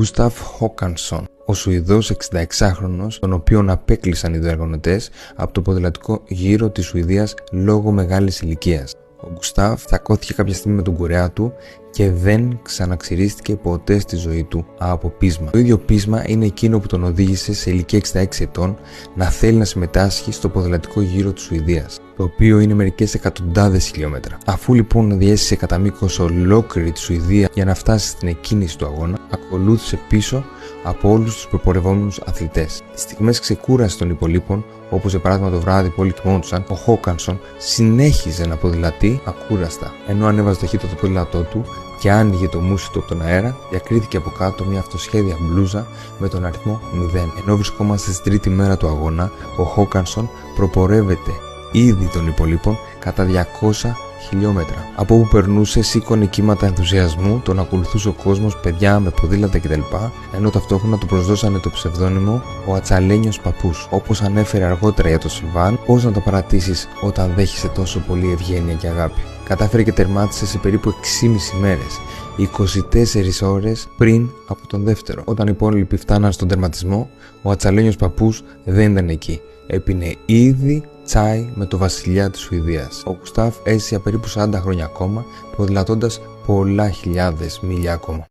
Γκούσταφ Χόκανσον, ο Σουηδός 66χρονος, τον οποίον απέκλεισαν οι διοργανωτές από το ποδηλατικό γύρο της Σουηδίας λόγω μεγάλης ηλικίας. Ο Γκούσταφ τσακώθηκε κάποια στιγμή με τον κουρέα του και δεν ξαναξηρίστηκε ποτέ στη ζωή του από πείσμα. Το ίδιο πείσμα είναι εκείνο που τον οδήγησε σε ηλικία 66 ετών να θέλει να συμμετάσχει στο ποδηλατικό γύρο της Σουηδίας, το οποίο είναι μερικές εκατοντάδες χιλιόμετρα. Αφού λοιπόν διέσησε κατά μήκος ολόκληρη τη Σουηδία για να φτάσει στην εκκίνηση του αγώνα, ακολούθησε πίσω από όλους τους προπορευόμενους αθλητές. Τις στιγμές ξεκούρασης των υπολείπων, όπως για παράδειγμα το βράδυ που όλοι κοιμόντουσαν, ο Χόκανσον συνέχιζε να ποδηλατεί ακούραστα. Ενώ ανέβαζε ταχύτητα το ποδήλατό του και άνοιγε το μουσι του από τον αέρα, διακρίθηκε από κάτω μια αυτοσχέδια μπλούζα με τον αριθμό 0. Ενώ βρισκόμαστε στην τρίτη μέρα του αγώνα, ο Χόκανσον προπορεύεται ήδη των υπολείπων κατά 200 χιλιόμετρα. Από όπου περνούσε, σήκωνε κύματα ενθουσιασμού, τον ακολουθούσε ο κόσμος, παιδιά με ποδήλατα κτλ. Ενώ ταυτόχρονα του προσδώσανε το ψευδόνυμο ο Ατσαλένιος Παππούς. Όπως ανέφερε αργότερα για τον Σιλβάν, πώς να το παρατήσεις όταν δέχεσαι τόσο πολύ ευγένεια και αγάπη. Κατάφερε και τερμάτισε σε περίπου 6,5 μέρες, 24 ώρες πριν από τον δεύτερο. Όταν οι υπόλοιποι φτάναν στον τερματισμό, ο Ατσαλένιος Παππούς δεν ήταν εκεί. Έπινε ήδη τσάι με το βασιλιά της Σουηδίας. Ο Γκούσταφ έζησε για περίπου 40 χρόνια ακόμα, ποδηλατώντας πολλά χιλιάδες μίλια ακόμα.